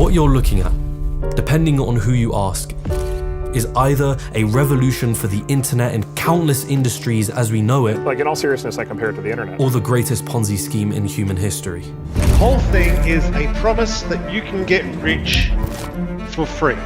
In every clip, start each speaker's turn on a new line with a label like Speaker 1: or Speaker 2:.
Speaker 1: What you're looking at, depending on who you ask, is either a revolution for the internet and countless industries as we know it,
Speaker 2: Like, in all seriousness, I compare it to the internet.
Speaker 1: or the greatest Ponzi scheme in human history.
Speaker 3: The whole thing is a promise that you can get rich for free.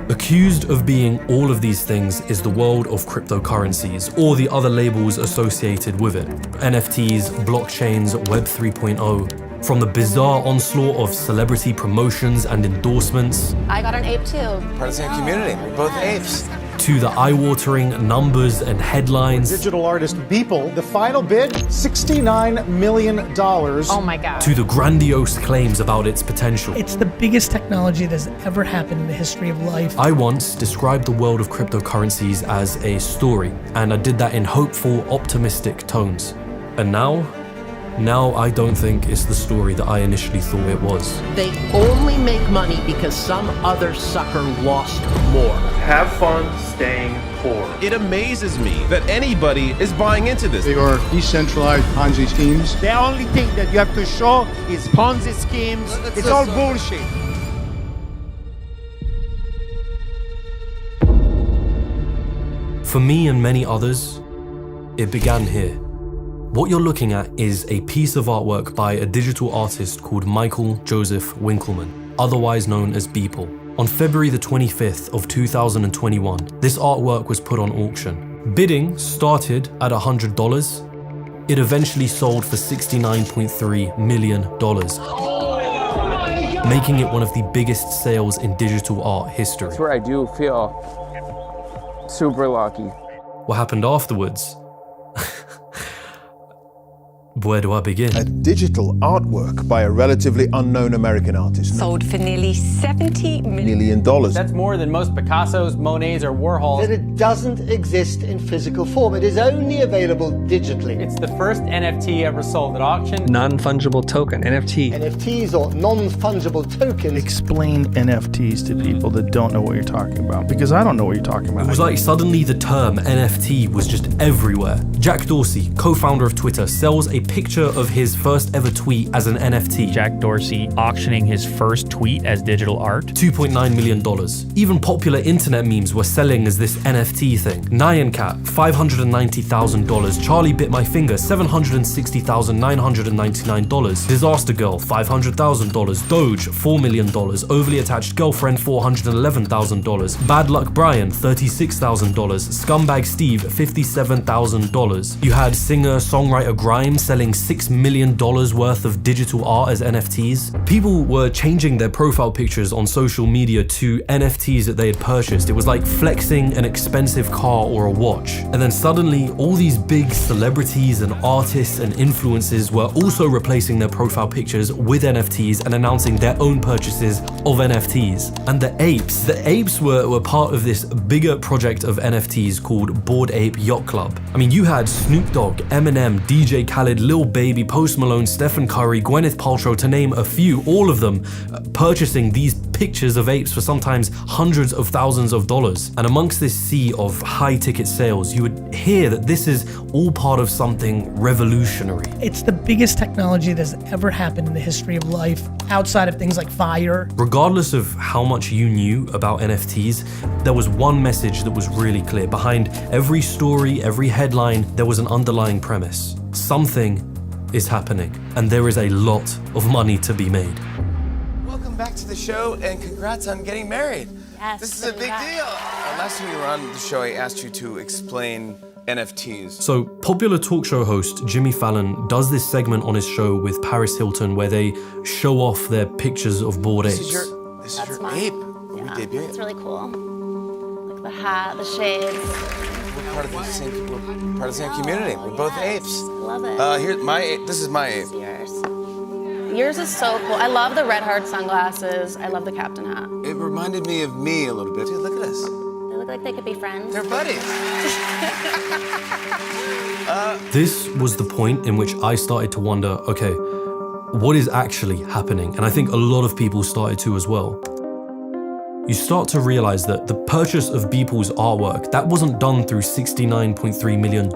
Speaker 1: Accused of being all of these things is the world of cryptocurrencies, or the other labels associated with it. NFTs, blockchains, Web 3.0. From the bizarre onslaught of celebrity promotions and endorsements,
Speaker 4: I got an ape too.
Speaker 5: Part of the same community. We're both apes.
Speaker 1: to the eye-watering numbers and headlines,
Speaker 6: Digital artist Beeple, the final bid, $69 million.
Speaker 4: Oh my God.
Speaker 1: to the grandiose claims about its potential.
Speaker 7: It's the biggest technology that's ever happened in the history of life.
Speaker 1: I once described the world of cryptocurrencies as a story, and I did that in hopeful, optimistic tones. And now I don't think it's the story that I initially thought it was.
Speaker 8: They only make money because some other sucker lost more.
Speaker 9: Have fun staying poor.
Speaker 10: It amazes me that anybody is buying into this.
Speaker 3: They are decentralized Ponzi schemes.
Speaker 11: The only thing that you have to show is Ponzi schemes. It's all bullshit.
Speaker 1: For me and many others, it began here. What you're looking at is a piece of artwork by a digital artist called Michael Joseph Winkelmann, otherwise known as Beeple. On February the 25th of 2021, this artwork was put on auction. Bidding started at $100. It eventually sold for $69.3 million, making it one of the biggest sales in digital art history.
Speaker 5: That's where I do feel super lucky.
Speaker 1: What happened afterwards? Where do I begin?
Speaker 12: A digital artwork by a relatively unknown American artist.
Speaker 4: Sold for nearly $70 million.
Speaker 13: That's more than most Picassos, Monets, or Warhols.
Speaker 11: That it doesn't exist in physical form. It is only available digitally.
Speaker 13: It's the first NFT ever sold at auction.
Speaker 14: Non-fungible token, NFT.
Speaker 11: NFTs or non-fungible tokens.
Speaker 15: Explain NFTs to people that don't know what you're talking about, because I don't know what you're talking about.
Speaker 1: It was like suddenly the term NFT was just everywhere. Jack Dorsey, co-founder of Twitter, sells a picture of his first ever tweet as an NFT.
Speaker 16: Jack Dorsey auctioning his first tweet as digital art.
Speaker 1: $2.9 million. Even popular internet memes were selling as this NFT thing. Nyan Cat, $590,000. Charlie Bit My Finger, $760,999. Disaster Girl, $500,000. Doge, $4 million. Overly Attached Girlfriend, $411,000. Bad Luck Brian, $36,000. Scumbag Steve, $57,000. You had singer-songwriter Grimes selling $6 million worth of digital art as NFTs. People were changing their profile pictures on social media to NFTs that they had purchased. It was like flexing an expensive car or a watch. And then suddenly, all these big celebrities and artists and influencers were also replacing their profile pictures with NFTs and announcing their own purchases of NFTs. And the apes were part of this bigger project of NFTs called Bored Ape Yacht Club. I mean, you had Snoop Dogg, Eminem, DJ Khaled, Lil Baby, Post Malone, Stephen Curry, Gwyneth Paltrow, to name a few, all of them purchasing these pictures of apes for sometimes hundreds of thousands of dollars. And amongst this sea of high ticket sales, you would hear that this is all part of something revolutionary.
Speaker 7: It's the biggest technology that's ever happened in the history of life, outside of things like fire.
Speaker 1: Regardless of how much you knew about NFTs, there was one message that was really clear. Behind every story, every headline, there was an underlying premise. Something is happening, and there is a lot of money to be made.
Speaker 5: Welcome back to the show, and congrats on getting married.
Speaker 4: Yes,
Speaker 5: This is a big deal. Last time you were on the show, I asked you to explain NFTs.
Speaker 1: So, popular talk show host Jimmy Fallon does this segment on his show with Paris Hilton where they show off their pictures of bored apes.
Speaker 5: This is your ape.
Speaker 4: Yeah,
Speaker 5: We debut it.
Speaker 4: it's really cool. Like the hat, the shades.
Speaker 5: We're part of the same community. We're both apes.
Speaker 4: Love it.
Speaker 5: This is my ape.
Speaker 4: Yours. Yours is so cool. I love the red heart sunglasses. I love the captain hat.
Speaker 5: It reminded me of me a little bit. Dude, look at this.
Speaker 4: They look like they could be friends.
Speaker 5: They're buddies.
Speaker 1: This was the point in which I started to wonder, okay, what is actually happening? And I think a lot of people started to as well. You start to realize that the purchase of Beeple's artwork, that wasn't done through $69.3 million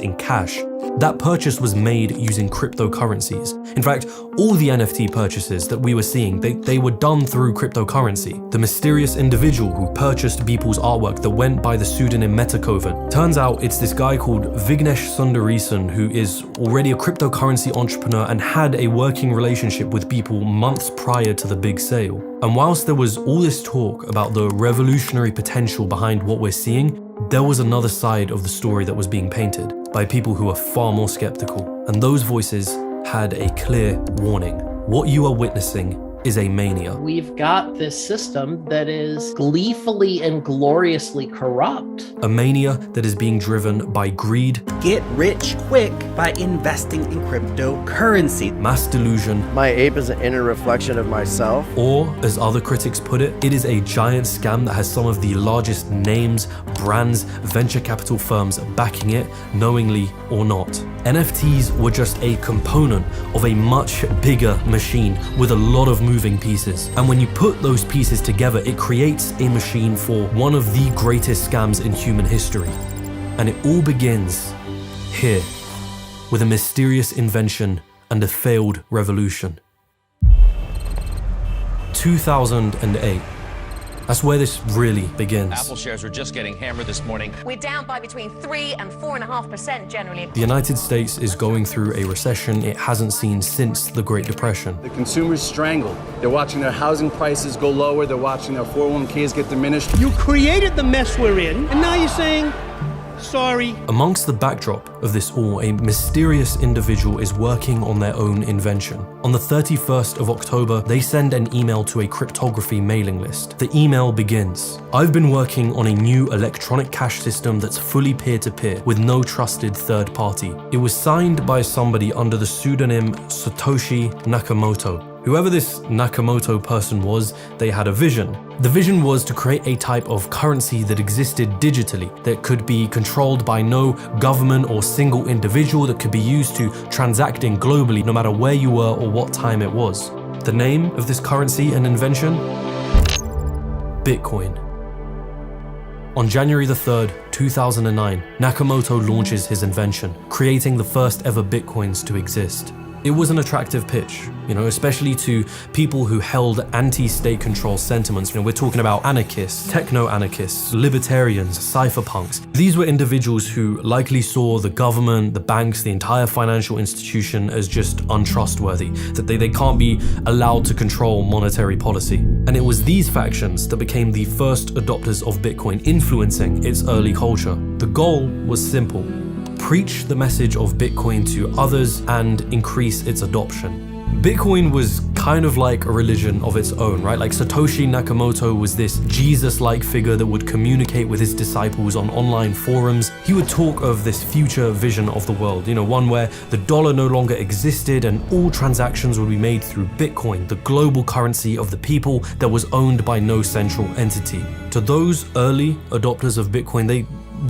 Speaker 1: in cash. That purchase was made using cryptocurrencies. In fact, all the NFT purchases that we were seeing, they were done through cryptocurrency. The mysterious individual who purchased Beeple's artwork that went by the pseudonym Metakovan, turns out it's this guy called Vignesh Sundaresan, who is already a cryptocurrency entrepreneur and had a working relationship with Beeple months prior to the big sale. And whilst there was all this talk about the revolutionary potential behind what we're seeing, there was another side of the story that was being painted by people who are far more skeptical. And those voices had a clear warning. What you are witnessing is a mania.
Speaker 8: We've got this system that is gleefully and gloriously corrupt.
Speaker 1: A mania that is being driven by greed.
Speaker 17: Get rich quick by investing in cryptocurrency.
Speaker 1: Mass delusion.
Speaker 18: My ape is an inner reflection of myself.
Speaker 1: Or, as other critics put it, it is a giant scam that has some of the largest names, brands, venture capital firms backing it, knowingly or not. NFTs were just a component of a much bigger machine with a lot of moving pieces. And when you put those pieces together, it creates a machine for one of the greatest scams in human history. And it all begins here, with a mysterious invention and a failed revolution. 2008. That's where this really begins.
Speaker 19: Apple shares are just getting hammered this morning.
Speaker 20: We're down by between 3 and 4.5% generally.
Speaker 1: The United States is going through a recession it hasn't seen since the Great Depression.
Speaker 21: The consumers strangled. They're watching their housing prices go lower. They're watching their 401ks get diminished.
Speaker 22: You created the mess we're in, and now you're saying, sorry.
Speaker 1: Amongst the backdrop of this all, a mysterious individual is working on their own invention. On the 31st of October, they send an email to a cryptography mailing list. The email begins, "I've been working on a new electronic cash system that's fully peer-to-peer with no trusted third party." It was signed by somebody under the pseudonym Satoshi Nakamoto. Whoever this Nakamoto person was, they had a vision. The vision was to create a type of currency that existed digitally, that could be controlled by no government or single individual, that could be used to transacting globally no matter where you were or what time it was. The name of this currency and invention? Bitcoin. On January the 3rd, 2009, Nakamoto launches his invention, creating the first ever Bitcoins to exist. It was an attractive pitch, especially to people who held anti-state control sentiments. We're talking about anarchists, techno-anarchists, libertarians, cypherpunks. These were individuals who likely saw the government, the banks, the entire financial institution as just untrustworthy, that they can't be allowed to control monetary policy. And it was these factions that became the first adopters of Bitcoin, influencing its early culture. The goal was simple: preach the message of Bitcoin to others and increase its adoption. Bitcoin was kind of like a religion of its own, right? Like Satoshi Nakamoto was this Jesus-like figure that would communicate with his disciples on online forums. He would talk of this future vision of the world, one where the dollar no longer existed and all transactions would be made through Bitcoin, the global currency of the people that was owned by no central entity. To those early adopters of Bitcoin, they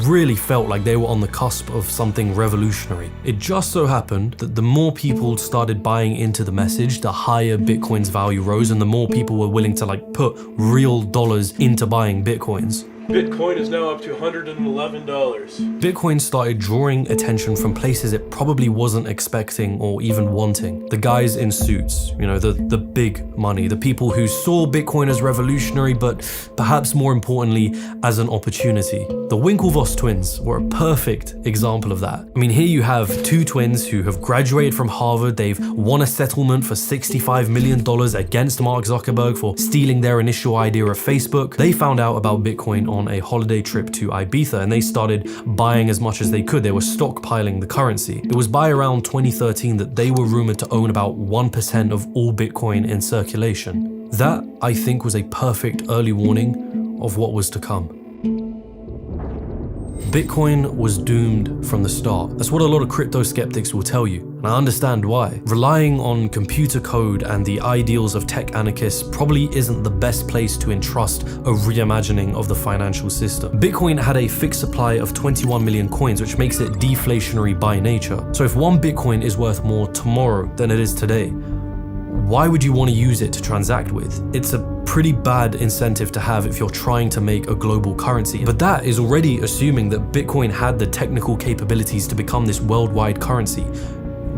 Speaker 1: really felt like they were on the cusp of something revolutionary. It just so happened that the more people started buying into the message, the higher Bitcoin's value rose, and the more people were willing to put real dollars into buying Bitcoins.
Speaker 23: Bitcoin is now up to $111.
Speaker 1: Bitcoin started drawing attention from places it probably wasn't expecting or even wanting. The guys in suits, the big money, the people who saw Bitcoin as revolutionary, but perhaps more importantly, as an opportunity. The Winklevoss twins were a perfect example of that. Here you have two twins who have graduated from Harvard. They've won a settlement for $65 million against Mark Zuckerberg for stealing their initial idea of Facebook. They found out about Bitcoin on a holiday trip to Ibiza, and they started buying as much as they could. They were stockpiling the currency. It was by around 2013 that they were rumored to own about 1% of all Bitcoin in circulation. That, I think, was a perfect early warning of what was to come. Bitcoin was doomed from the start. That's what a lot of crypto skeptics will tell you, and I understand why. Relying on computer code and the ideals of tech anarchists probably isn't the best place to entrust a reimagining of the financial system. Bitcoin had a fixed supply of 21 million coins, which makes it deflationary by nature. So if one Bitcoin is worth more tomorrow than it is today, why would you want to use it to transact with? It's a pretty bad incentive to have if you're trying to make a global currency. But that is already assuming that Bitcoin had the technical capabilities to become this worldwide currency,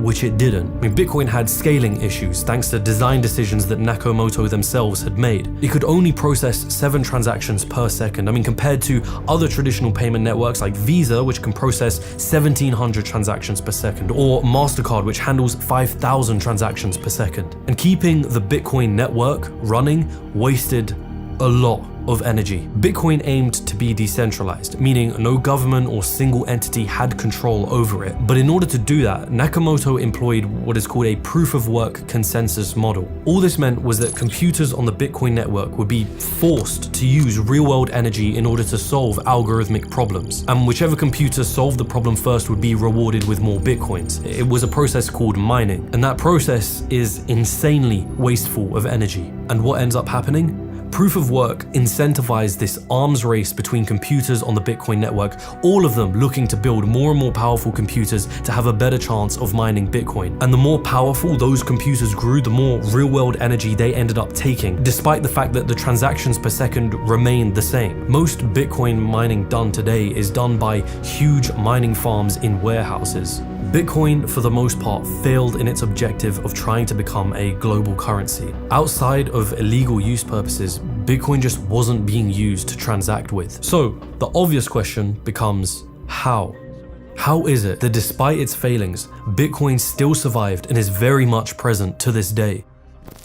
Speaker 1: which it didn't. I mean, Bitcoin had scaling issues thanks to design decisions that Nakamoto themselves had made. It could only process 7 transactions per second. I mean, compared to other traditional payment networks like Visa, which can process 1,700 transactions per second, or MasterCard, which handles 5,000 transactions per second. And keeping the Bitcoin network running wasted a lot of energy. Bitcoin aimed to be decentralized, meaning no government or single entity had control over it. But in order to do that, Nakamoto employed what is called a proof-of-work consensus model. All this meant was that computers on the Bitcoin network would be forced to use real-world energy in order to solve algorithmic problems. And whichever computer solved the problem first would be rewarded with more Bitcoins. It was a process called mining. And that process is insanely wasteful of energy. And what ends up happening? Proof of work incentivized this arms race between computers on the Bitcoin network, all of them looking to build more and more powerful computers to have a better chance of mining Bitcoin. And the more powerful those computers grew, the more real-world energy they ended up taking, despite the fact that the transactions per second remained the same. Most Bitcoin mining done today is done by huge mining farms in warehouses. Bitcoin, for the most part, failed in its objective of trying to become a global currency. Outside of illegal use purposes, Bitcoin just wasn't being used to transact with. So, the obvious question becomes, how? How is it that despite its failings, Bitcoin still survived and is very much present to this day?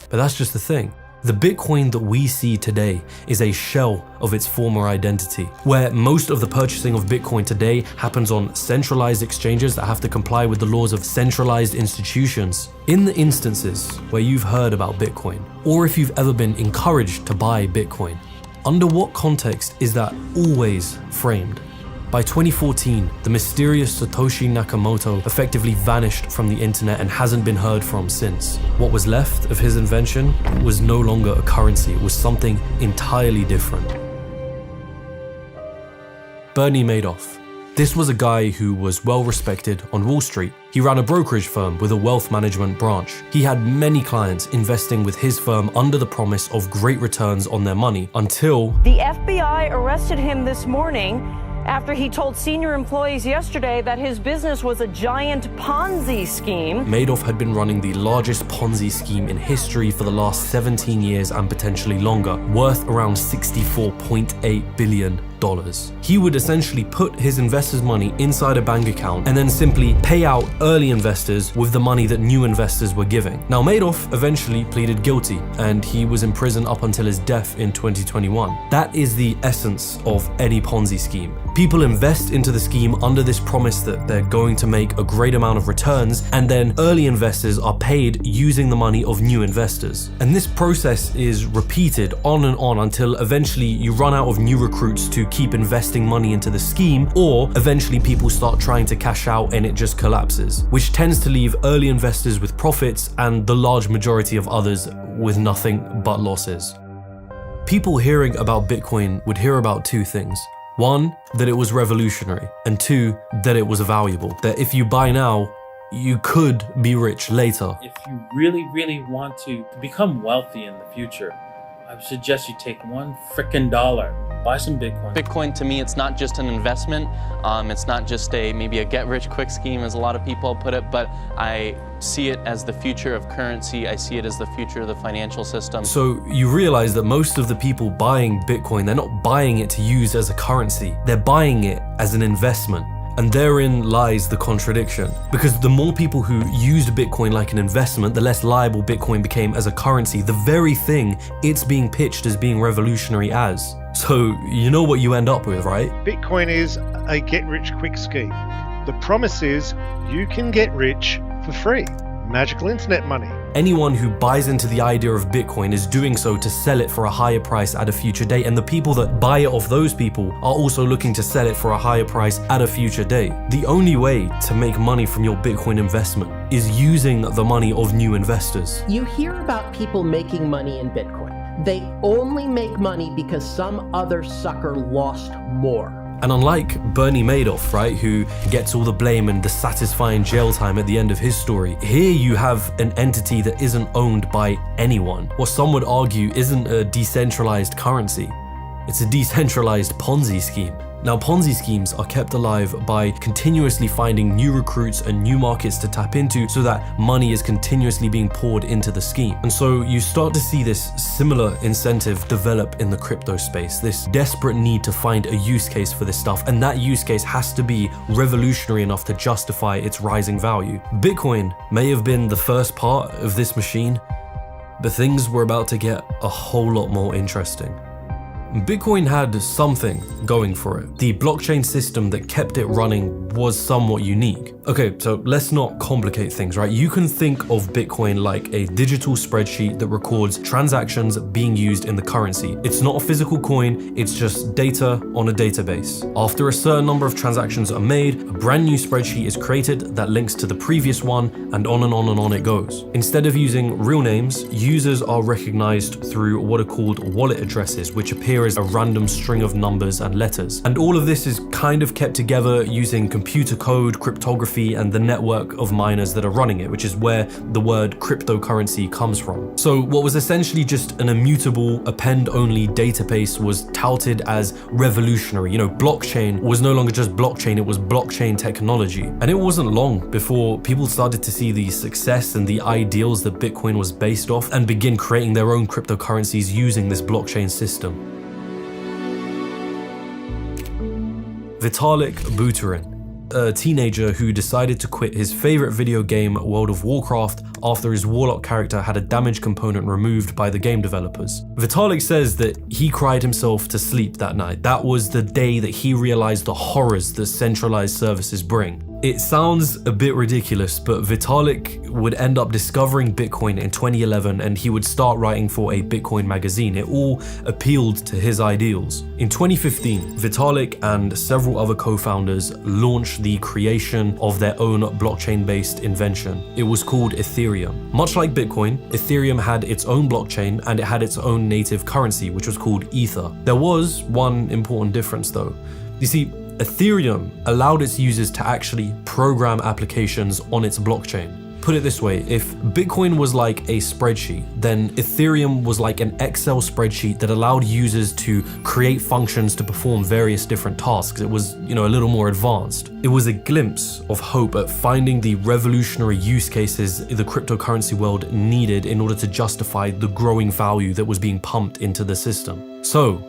Speaker 1: But that's just the thing. The Bitcoin that we see today is a shell of its former identity, where most of the purchasing of Bitcoin today happens on centralized exchanges that have to comply with the laws of centralized institutions. In the instances where you've heard about Bitcoin, or if you've ever been encouraged to buy Bitcoin, under what context is that always framed? By 2014, the mysterious Satoshi Nakamoto effectively vanished from the internet and hasn't been heard from since. What was left of his invention was no longer a currency, it was something entirely different. Bernie Madoff. This was a guy who was well respected on Wall Street. He ran a brokerage firm with a wealth management branch. He had many clients investing with his firm under the promise of great returns on their money until
Speaker 2: the FBI arrested him this morning after he told senior employees yesterday that his business was a giant Ponzi scheme.
Speaker 1: Madoff had been running the largest Ponzi scheme in history for the last 17 years and potentially longer, worth around $64.8 billion. He would essentially put his investors' money inside a bank account and then simply pay out early investors with the money that new investors were giving. Now, Madoff eventually pleaded guilty and he was in prison up until his death in 2021. That is the essence of any Ponzi scheme. People invest into the scheme under this promise that they're going to make a great amount of returns, and then early investors are paid using the money of new investors. And this process is repeated on and on until eventually you run out of new recruits to keep investing money into the scheme, or eventually people start trying to cash out and it just collapses, which tends to leave early investors with profits and the large majority of others with nothing but losses. People hearing about Bitcoin would hear about two things. One, that it was revolutionary, and two, that it was valuable. That if you buy now, you could be rich later.
Speaker 6: If you really want to become wealthy in the future, I would suggest you take $1 frickin' buy some Bitcoin.
Speaker 9: Bitcoin, to me, it's not just an investment. It's not just maybe a get-rich-quick scheme, as a lot of people put it, but I see it as the future of currency. I see it as the future of the financial system.
Speaker 1: So you realize that most of the people buying Bitcoin, they're not buying it to use as a currency. They're buying it as an investment. And therein lies the contradiction. Because the more people who used Bitcoin like an investment, the less liable Bitcoin became as a currency, the very thing it's being pitched as being revolutionary as. So you know what you end up with, right?
Speaker 3: Bitcoin is a get-rich-quick scheme. The promise is you can get rich for free. Magical internet money.
Speaker 1: Anyone who buys into the idea of Bitcoin is doing so to sell it for a higher price at a future date, and the people that buy it off those people are also looking to sell it for a higher price at a future date. The only way to make money from your Bitcoin investment is using the money of new investors.
Speaker 8: You hear about people making money in Bitcoin. They only make money because some other sucker lost more.
Speaker 1: And unlike Bernie Madoff, right, who gets all the blame and the satisfying jail time at the end of his story, here you have an entity that isn't owned by anyone. What some would argue isn't a decentralized currency. It's a decentralized Ponzi scheme. Now, Ponzi schemes are kept alive by continuously finding new recruits and new markets to tap into so that money is continuously being poured into the scheme. And so you start to see this similar incentive develop in the crypto space, this desperate need to find a use case for this stuff, and that use case has to be revolutionary enough to justify its rising value. Bitcoin may have been the first part of this machine, but things were about to get a whole lot more interesting. Bitcoin had something going for it. The blockchain system that kept it running was somewhat unique. Okay, so let's not complicate things, right? You can think of Bitcoin like a digital spreadsheet that records transactions being used in the currency. It's not a physical coin, it's just data on a database. After a certain number of transactions are made, a brand new spreadsheet is created that links to the previous one, and on and on and on it goes. Instead of using real names, users are recognized through what are called wallet addresses, which appear as a random string of numbers and letters. And all of this is kind of kept together using computer code, cryptography, and the network of miners that are running it, which is where the word cryptocurrency comes from. So what was essentially just an immutable append-only database was touted as revolutionary. You know, blockchain was no longer just blockchain, it was blockchain technology. And it wasn't long before people started to see the success and the ideals that Bitcoin was based off and begin creating their own cryptocurrencies using this blockchain system. Vitalik Buterin, a teenager who decided to quit his favorite video game, World of Warcraft, after his Warlock character had a damaged component removed by the game developers. Vitalik says that he cried himself to sleep that night. That was the day that he realized the horrors that centralized services bring. It sounds a bit ridiculous, but Vitalik would end up discovering Bitcoin in 2011 and he would start writing for a Bitcoin magazine. It all appealed to his ideals. In 2015, Vitalik and several other co-founders launched the creation of their own blockchain-based invention. It was called Ethereum. Much like Bitcoin, Ethereum had its own blockchain and it had its own native currency, which was called Ether. There was one important difference though. You see, Ethereum allowed its users to actually program applications on its blockchain. Put it this way, if Bitcoin was like a spreadsheet, then Ethereum was like an Excel spreadsheet that allowed users to create functions to perform various different tasks. It was, a little more advanced. It was a glimpse of hope at finding the revolutionary use cases the cryptocurrency world needed in order to justify the growing value that was being pumped into the system. So,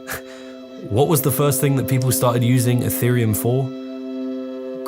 Speaker 1: what was the first thing that people started using Ethereum for?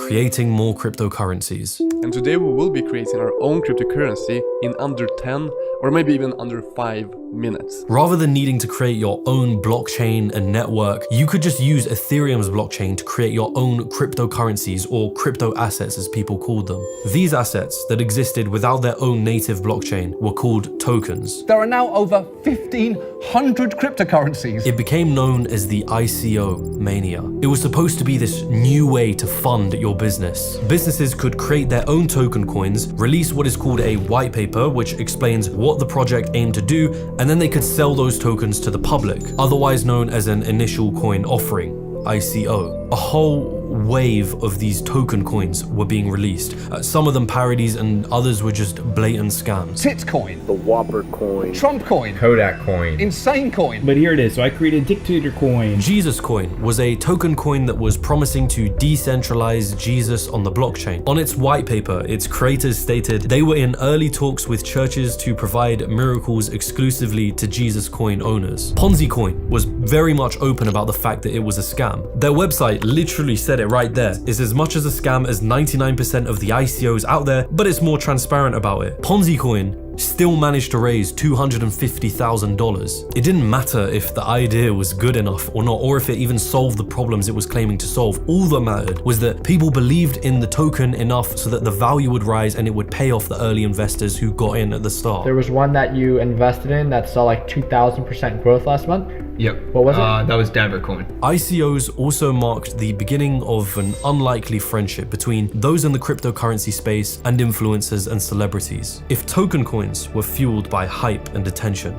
Speaker 1: Creating more cryptocurrencies.
Speaker 10: And today we will be creating our own cryptocurrency in under 10 or maybe even under 5 minutes.
Speaker 1: Rather than needing to create your own blockchain and network, you could just use Ethereum's blockchain to create your own cryptocurrencies, or crypto assets as people called them. These assets that existed without their own native blockchain were called tokens.
Speaker 12: There are now over 1,500 cryptocurrencies.
Speaker 1: It became known as the ICO mania. It was supposed to be this new way to fund your business. Businesses could create their own token coins, release what is called a white paper, which explains what the project aimed to do, and then they could sell those tokens to the public, otherwise known as an initial coin offering, ICO. A whole wave of these token coins were being released. Some of them parodies and others were just blatant scams.
Speaker 12: Titcoin,
Speaker 18: the Whopper coin,
Speaker 12: Trump coin,
Speaker 13: Kodak coin,
Speaker 12: Insane coin.
Speaker 13: But here it is, so I created Dictator coin.
Speaker 1: Jesus coin was a token coin that was promising to decentralize Jesus on the blockchain. On its white paper, its creators stated they were in early talks with churches to provide miracles exclusively to Jesus coin owners. Ponzi coin was very much open about the fact that it was a scam. Their website literally said it right there. It's as much as a scam as 99% of the ICOs out there, but it's more transparent about it. Ponzi coin still managed to raise $250,000. It didn't matter if the idea was good enough or not, or if it even solved the problems it was claiming to solve. All that mattered was that people believed in the token enough so that the value would rise and it would pay off the early investors who got in at the start.
Speaker 24: There was one that you invested in that saw like 2,000% growth last month.
Speaker 13: Yep.
Speaker 24: What was it?
Speaker 13: That was Denver coin.
Speaker 1: ICOs also marked the beginning of an unlikely friendship between those in the cryptocurrency space and influencers and celebrities. If token coins were fueled by hype and attention,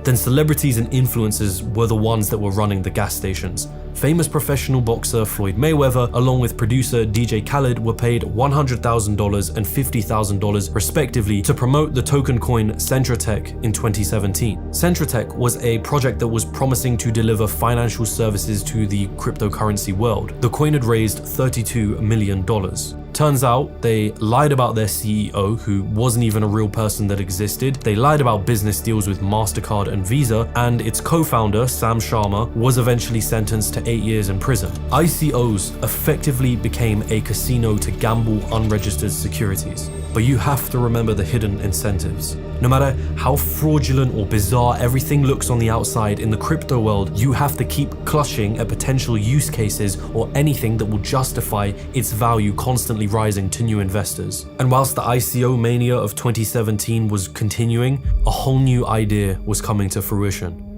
Speaker 1: then celebrities and influencers were the ones that were running the gas stations. Famous professional boxer Floyd Mayweather, along with producer DJ Khaled, were paid $100,000 and $50,000 respectively to promote the token coin Centratech in 2017. Centratech was a project that was promising to deliver financial services to the cryptocurrency world. The coin had raised $32 million. Turns out they lied about their CEO, who wasn't even a real person that existed. They lied about business deals with MasterCard and Visa, and its co-founder, Sam Sharma, was eventually sentenced to 8 years in prison. ICOs effectively became a casino to gamble unregistered securities. But you have to remember the hidden incentives. No matter how fraudulent or bizarre everything looks on the outside in the crypto world, you have to keep clutching at potential use cases or anything that will justify its value constantly rising to new investors. And whilst the ICO mania of 2017 was continuing, a whole new idea was coming to fruition.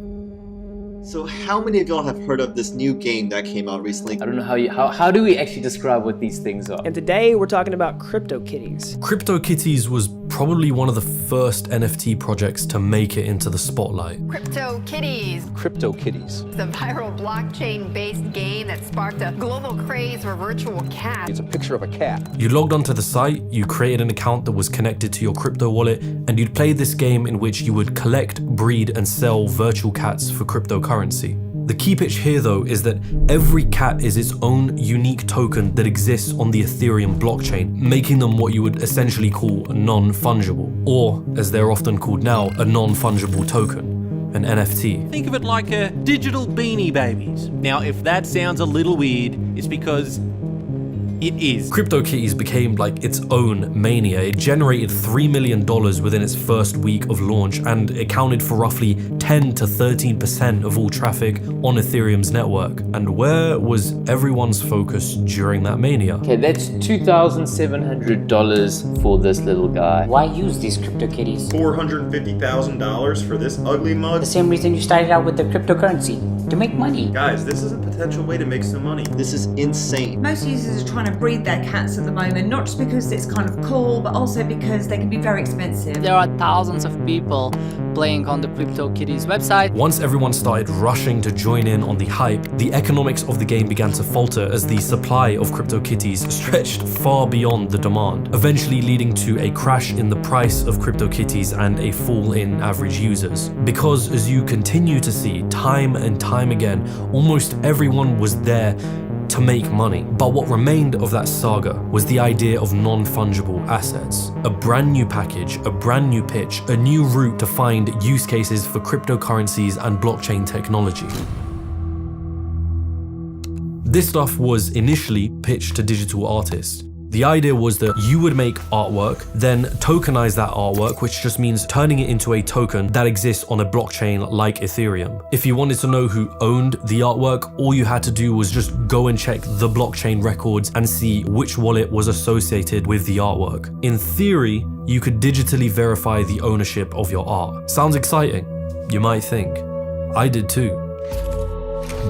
Speaker 11: So how many of y'all have heard of this new game that came out recently?
Speaker 14: I don't know how do we actually describe what these things are?
Speaker 15: And today we're talking about CryptoKitties.
Speaker 1: CryptoKitties was probably one of the first NFT projects to make it into the spotlight.
Speaker 16: CryptoKitties.
Speaker 13: CryptoKitties.
Speaker 16: The viral blockchain-based game that sparked a global craze for virtual cats.
Speaker 13: It's a picture of a cat.
Speaker 1: You logged onto the site, you created an account that was connected to your crypto wallet, and you'd play this game in which you would collect, breed, and sell virtual cats for cryptocurrency. The key pitch here though is that every cat is its own unique token that exists on the Ethereum blockchain, making them what you would essentially call non-fungible, or as they're often called now, a non-fungible token, an NFT.
Speaker 25: Think of it like a digital Beanie Babies. Now if that sounds a little weird, it's because it is.
Speaker 1: CryptoKitties became like its own mania. It generated $3 million within its first week of launch and accounted for roughly 10 to 13% of all traffic on Ethereum's network. And where was everyone's focus during that mania?
Speaker 14: Okay, that's $2,700 for this little guy.
Speaker 26: Why use these CryptoKitties?
Speaker 27: $450,000 for this ugly mug?
Speaker 26: The same reason you started out with the cryptocurrency, to make money.
Speaker 27: Guys, this is a potential way to make some money.
Speaker 11: This is insane.
Speaker 28: Most users are trying to breed their cats at the moment, not just because it's kind of cool, but also because they can be very expensive.
Speaker 29: There are thousands of people playing on the CryptoKitties website.
Speaker 1: Once everyone started rushing to join in on the hype, the economics of the game began to falter as the supply of CryptoKitties stretched far beyond the demand, eventually leading to a crash in the price of CryptoKitties and a fall in average users. Because as you continue to see time and time again, almost everyone was there to make money. But what remained of that saga was the idea of non-fungible assets. A brand new package, a brand new pitch, a new route to find use cases for cryptocurrencies and blockchain technology. This stuff was initially pitched to digital artists. The idea was that you would make artwork, then tokenize that artwork, which just means turning it into a token that exists on a blockchain like Ethereum. If you wanted to know who owned the artwork, all you had to do was just go and check the blockchain records and see which wallet was associated with the artwork. In theory, you could digitally verify the ownership of your art. Sounds exciting, you might think. I did too.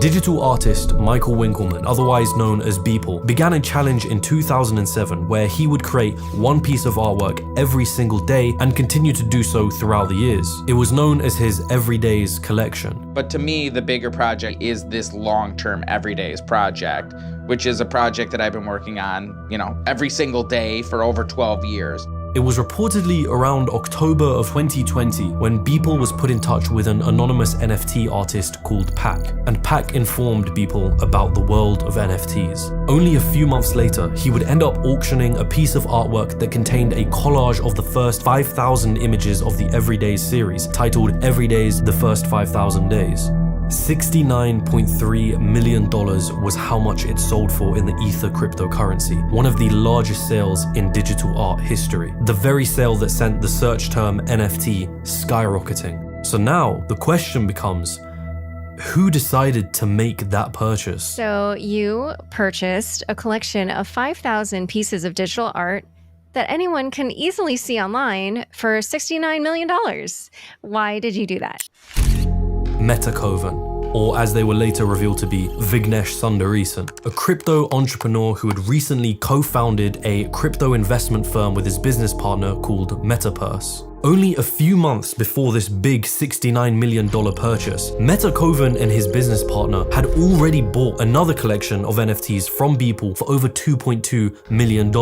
Speaker 1: Digital artist Michael Winkelmann, otherwise known as Beeple, began a challenge in 2007 where he would create one piece of artwork every single day and continue to do so throughout the years. It was known as his Everydays collection.
Speaker 30: But to me, the bigger project is this long-term Everydays project, which is a project that I've been working on, every single day for over 12 years.
Speaker 1: It was reportedly around October of 2020 when Beeple was put in touch with an anonymous NFT artist called Pack, and Pack informed Beeple about the world of NFTs. Only a few months later, he would end up auctioning a piece of artwork that contained a collage of the first 5,000 images of the Everydays series, titled Everydays: The First 5,000 Days. $69.3 million was how much it sold for in the Ether cryptocurrency, one of the largest sales in digital art history. The very sale that sent the search term NFT skyrocketing. So now the question becomes, who decided to make that purchase?
Speaker 31: So you purchased a collection of 5,000 pieces of digital art that anyone can easily see online for $69 million. Why did you do that?
Speaker 1: Metakovan, or as they were later revealed to be, Vignesh Sundaresan, a crypto entrepreneur who had recently co-founded a crypto investment firm with his business partner called Metapurse. Only a few months before this big $69 million purchase, Meta Kovan and his business partner had already bought another collection of NFTs from Beeple for over $2.2 million.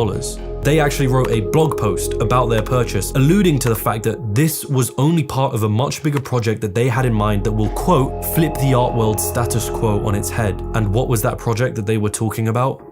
Speaker 1: They actually wrote a blog post about their purchase, alluding to the fact that this was only part of a much bigger project that they had in mind that will, quote, flip the art world status quo on its head. And what was that project that they were talking about?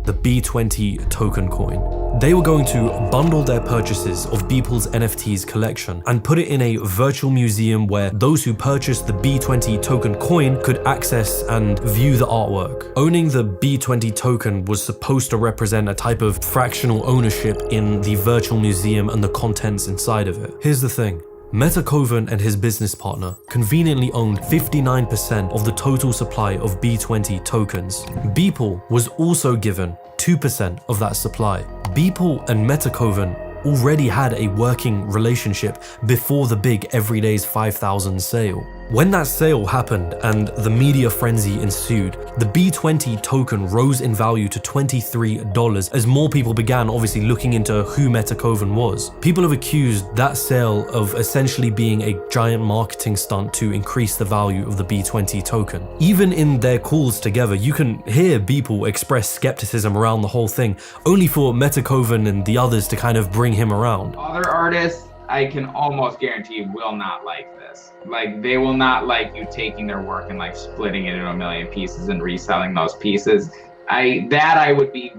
Speaker 1: The B20 token coin. They were going to bundle their purchases of Beeple's NFTs collection and put it in a virtual museum where those who purchased the B20 token coin could access and view the artwork. Owning the B20 token was supposed to represent a type of fractional ownership in the virtual museum and the contents inside of it. Here's the thing. Meta Kovan and his business partner conveniently owned 59% of the total supply of B20 tokens. Beeple was also given 2% of that supply. Beeple and Meta Kovan already had a working relationship before the big Everyday's 5,000 sale. When that sale happened and the media frenzy ensued, the B20 token rose in value to $23 as more people began obviously looking into who Meta Kovan was. People have accused that sale of essentially being a giant marketing stunt to increase the value of the B20 token. Even in their calls together, you can hear Beeple express skepticism around the whole thing, only for Meta Kovan and the others to kind of bring him around.
Speaker 30: Other artists, I can almost guarantee, will not like this. Like, they will not like you taking their work and like splitting it into a million pieces and reselling those pieces. I would be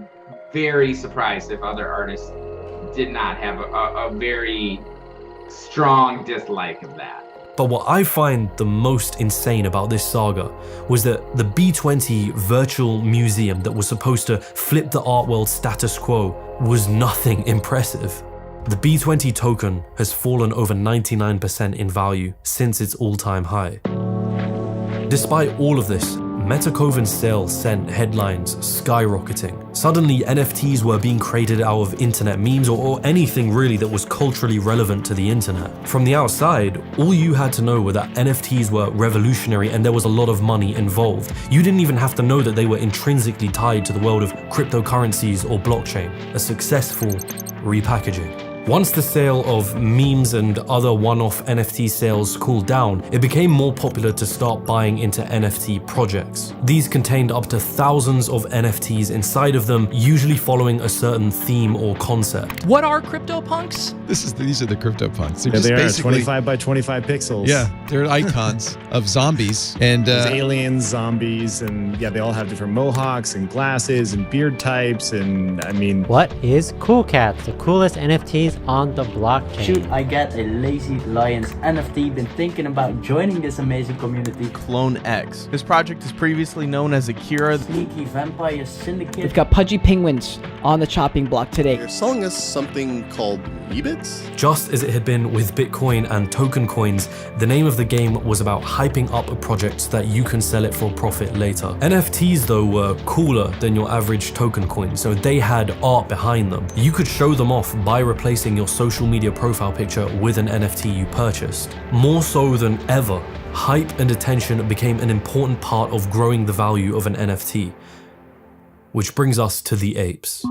Speaker 30: very surprised if other artists did not have a very strong dislike of that.
Speaker 1: But what I find the most insane about this saga was that the B20 virtual museum that was supposed to flip the art world status quo was nothing impressive. The B20 token has fallen over 99% in value since its all-time high. Despite all of this, Meta Kovan's sale sent headlines skyrocketing. Suddenly, NFTs were being created out of internet memes or anything really that was culturally relevant to the internet. From the outside, all you had to know were that NFTs were revolutionary and there was a lot of money involved. You didn't even have to know that they were intrinsically tied to the world of cryptocurrencies or blockchain, a successful repackaging. Once the sale of memes and other one-off NFT sales cooled down, it became more popular to start buying into NFT projects. These contained up to thousands of NFTs inside of them, usually following a certain theme or concept.
Speaker 2: What are CryptoPunks?
Speaker 4: These are the CryptoPunks.
Speaker 5: They're just basically 25 by 25 pixels.
Speaker 4: Yeah, they're icons of zombies and
Speaker 5: aliens, zombies, and yeah, they all have different mohawks and glasses and beard types, and I mean,
Speaker 6: what is Cool Cats? The coolest NFTs on the blockchain.
Speaker 7: Shoot, I get a Lazy Lions NFT. Been thinking about joining this amazing community.
Speaker 17: Clone X. This project is previously known as Akira.
Speaker 7: Sneaky Vampire Syndicate.
Speaker 15: We've got pudgy penguins on the chopping block today.
Speaker 19: They're selling us something called Weebits.
Speaker 1: Just as it had been with Bitcoin and token coins, the name of the game was about hyping up a project so that you can sell it for profit later. NFTs though were cooler than your average token coin, so they had art behind them. You could show them off by replacing your social media profile picture with an NFT you purchased. More so than ever, hype and attention became an important part of growing the value of an NFT. Which brings us to the apes.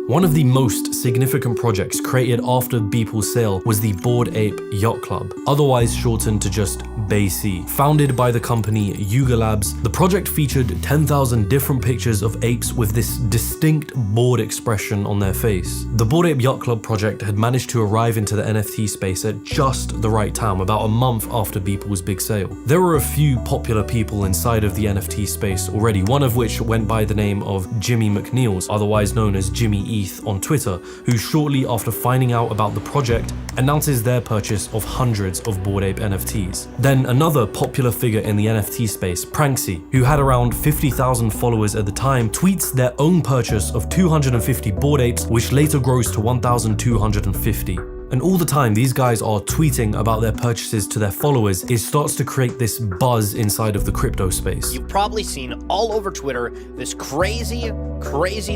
Speaker 1: One of the most significant projects created after Beeple's sale was the Bored Ape Yacht Club, otherwise shortened to just BAYC. Founded by the company Yuga Labs, the project featured 10,000 different pictures of apes with this distinct bored expression on their face. The Bored Ape Yacht Club project had managed to arrive into the NFT space at just the right time, about a month after Beeple's big sale. There were a few popular people inside of the NFT space already, one of which went by the name of Jimmy McNeils, otherwise known as Jimmy E on Twitter, who shortly after finding out about the project announces their purchase of hundreds of Bored Ape NFTs. Then another popular figure in the NFT space, Pranksy, who had around 50,000 followers at the time, tweets their own purchase of 250 Bored Apes, which later grows to 1,250. And all the time these guys are tweeting about their purchases to their followers, it starts to create this buzz inside of the crypto space.
Speaker 20: You've probably seen all over Twitter this crazy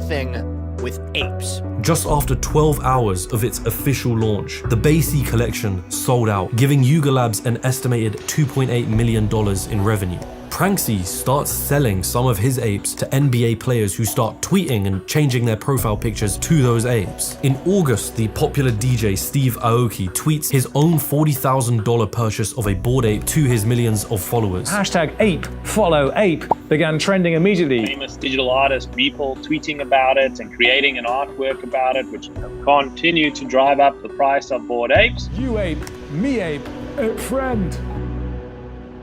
Speaker 20: thing with apes.
Speaker 1: Just after 12 hours of its official launch, the BAYC collection sold out, giving Yuga Labs an estimated $2.8 million in revenue. Pranksy starts selling some of his apes to NBA players who start tweeting and changing their profile pictures to those apes. In August, the popular DJ Steve Aoki tweets his own $40,000 purchase of a Bored Ape to his millions of followers.
Speaker 2: Hashtag ape, follow ape began trending immediately.
Speaker 3: Famous digital artist Beeple tweeting about it and creating an artwork about it, which continued to drive up the price of Bored Apes.
Speaker 2: You ape, me ape, a friend.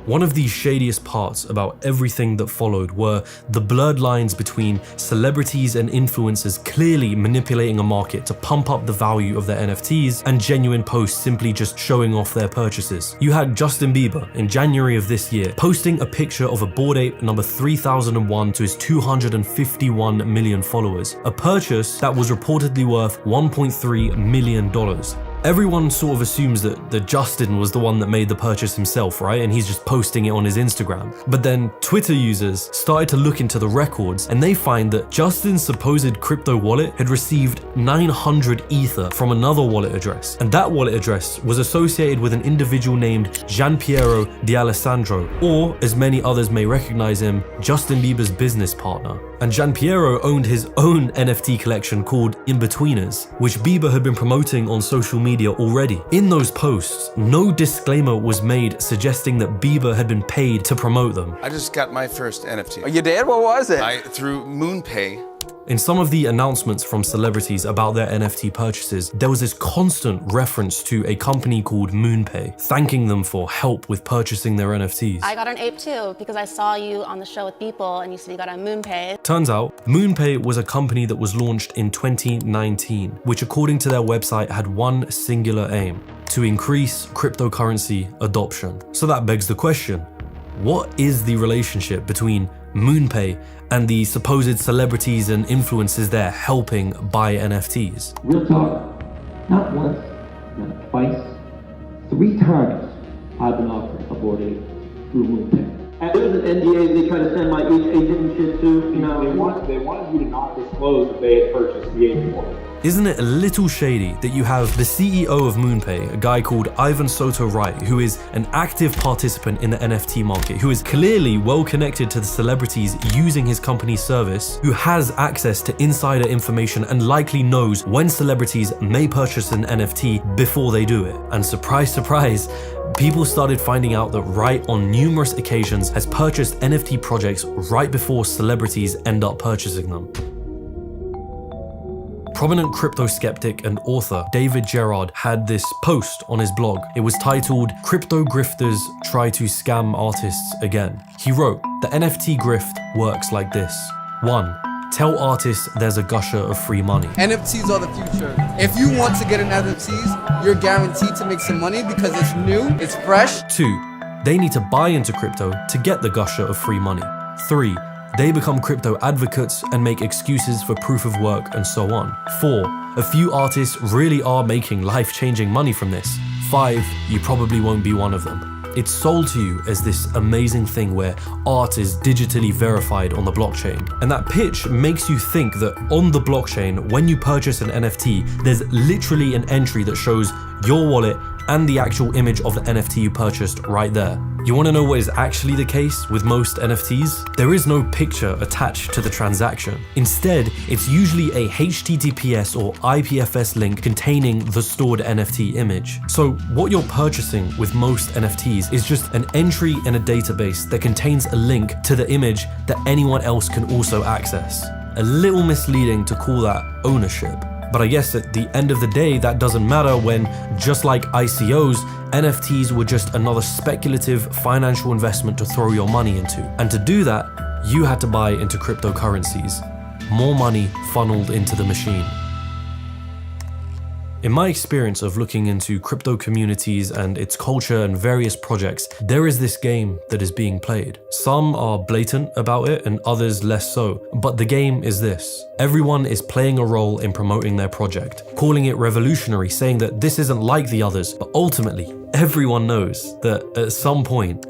Speaker 1: One of the shadiest parts about everything that followed were the blurred lines between celebrities and influencers clearly manipulating a market to pump up the value of their NFTs and genuine posts simply just showing off their purchases. You had Justin Bieber in January of this year posting a picture of a Bored Ape number 3001 to his 251 million followers, a purchase that was reportedly worth $1.3 million. Everyone sort of assumes that Justin was the one that made the purchase himself, right? And he's just posting it on his Instagram. But then Twitter users started to look into the records and they find that Justin's supposed crypto wallet had received 900 Ether from another wallet address. And that wallet address was associated with an individual named Gianpiero D'Alessandro, or as many others may recognize him, Justin Bieber's business partner. And Gianpiero owned his own NFT collection called Inbetweeners, which Bieber had been promoting on social media already. In those posts, no disclaimer was made suggesting that Bieber had been paid to promote them.
Speaker 8: I just got my first NFT.
Speaker 13: You did? What was it?
Speaker 8: Through MoonPay.
Speaker 1: In some of the announcements from celebrities about their NFT purchases, there was this constant reference to a company called MoonPay, thanking them for help with purchasing their NFTs.
Speaker 9: I got an ape too, because I saw you on the show with Beeple and you said you got on MoonPay.
Speaker 1: Turns out, MoonPay was a company that was launched in 2019, which according to their website had one singular aim: to increase cryptocurrency adoption. So that begs the question, what is the relationship between MoonPay and the supposed celebrities and influencers there helping buy NFTs?
Speaker 10: Real talk, not once, not twice, 3 times I've been offered a Bored Ape through MoonPay. And there's an NDA they try to send my agent and shit too. You know, they wanted you to not disclose that they had purchased the ape for it.
Speaker 1: Isn't it a little shady that you have the CEO of MoonPay, a guy called Ivan Soto Wright, who is an active participant in the NFT market, who is clearly well connected to the celebrities using his company's service, who has access to insider information and likely knows when celebrities may purchase an NFT before they do it. And surprise, surprise, people started finding out that Wright on numerous occasions has purchased NFT projects right before celebrities end up purchasing them. Prominent crypto skeptic and author David Gerard had this post on his blog. It was titled, "Crypto Grifters Try to Scam Artists Again." He wrote, "The NFT grift works like this. 1. Tell artists there's a gusher of free money.
Speaker 12: NFTs are the future. If you want to get an NFTs, you're guaranteed to make some money because it's new, it's fresh.
Speaker 1: 2. They need to buy into crypto to get the gusher of free money. 3. They become crypto advocates and make excuses for proof of work and so on. 4. A few artists really are making life-changing money from this. 5. You probably won't be one of them. It's sold to you as this amazing thing where art is digitally verified on the blockchain. And that pitch makes you think that on the blockchain, when you purchase an NFT, there's literally an entry that shows your wallet and the actual image of the NFT you purchased right there. You want to know what is actually the case with most NFTs? There is no picture attached to the transaction. Instead, it's usually a HTTPS or IPFS link containing the stored NFT image. So what you're purchasing with most NFTs is just an entry in a database that contains a link to the image that anyone else can also access. A little misleading to call that ownership. But I guess at the end of the day, that doesn't matter when, just like ICOs, NFTs were just another speculative financial investment to throw your money into. And to do that, you had to buy into cryptocurrencies. More money funneled into the machine. In my experience of looking into crypto communities and its culture and various projects, there is this game that is being played. Some are blatant about it and others less so, but the game is this. Everyone is playing a role in promoting their project, calling it revolutionary, saying that this isn't like the others, but ultimately, everyone knows that at some point,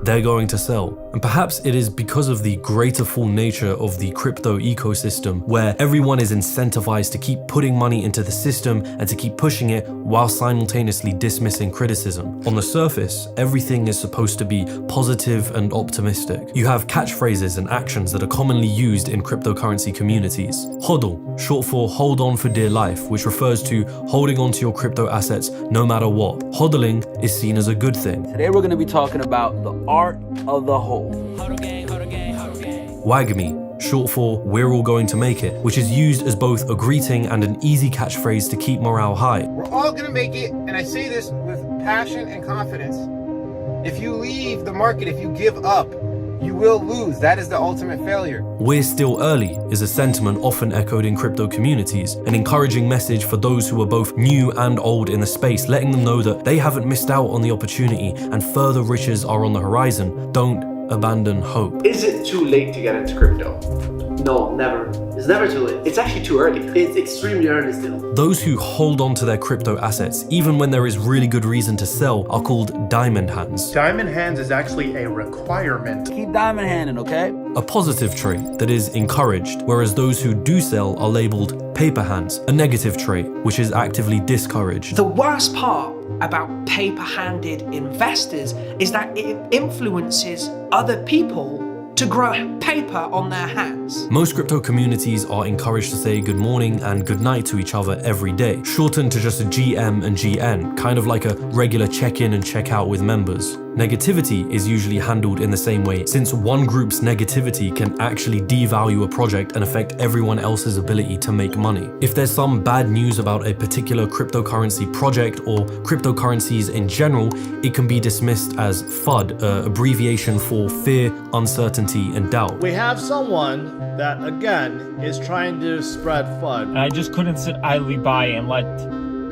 Speaker 1: they're going to sell. And perhaps it is because of the greater full nature of the crypto ecosystem, where everyone is incentivized to keep putting money into the system and to keep pushing it while simultaneously dismissing criticism. On the surface, everything is supposed to be positive and optimistic. You have catchphrases and actions that are commonly used in cryptocurrency communities. HODL, short for hold on for dear life, which refers to holding on to your crypto assets no matter what. HODLing is seen as a good thing.
Speaker 13: Today we're going to be talking about the art of the hold.
Speaker 1: WAGMI, short for we're all going to make it, which is used as both a greeting and an easy catchphrase to keep morale high.
Speaker 11: We're all going to make it, and I say this with passion and confidence. If you leave the market, if you give up, you will lose. That is the ultimate failure.
Speaker 1: We're still early is a sentiment often echoed in crypto communities, an encouraging message for those who are both new and old in the space, letting them know that they haven't missed out on the opportunity and further riches are on the horizon. Don't abandon hope.
Speaker 10: Is it too late to get into crypto? No, never. It's never too late. It's actually too early. It's extremely early still.
Speaker 1: Those who hold on to their crypto assets, even when there is really good reason to sell, are called diamond hands.
Speaker 14: Diamond hands is actually a requirement.
Speaker 13: Keep diamond handing, okay?
Speaker 1: A positive trait that is encouraged, whereas those who do sell are labeled paper hands, a negative trait which is actively discouraged.
Speaker 16: The worst part about paper-handed investors is that it influences other people to grow paper on their hands.
Speaker 1: Most crypto communities are encouraged to say good morning and good night to each other every day, shortened to just a GM and GN, kind of like a regular check-in and check-out with members. Negativity is usually handled in the same way, since one group's negativity can actually devalue a project and affect everyone else's ability to make money. If there's some bad news about a particular cryptocurrency project or cryptocurrencies in general, it can be dismissed as FUD, an abbreviation for fear, uncertainty, and doubt.
Speaker 18: We have someone that, again, is trying to spread FUD.
Speaker 21: I just couldn't sit idly by and let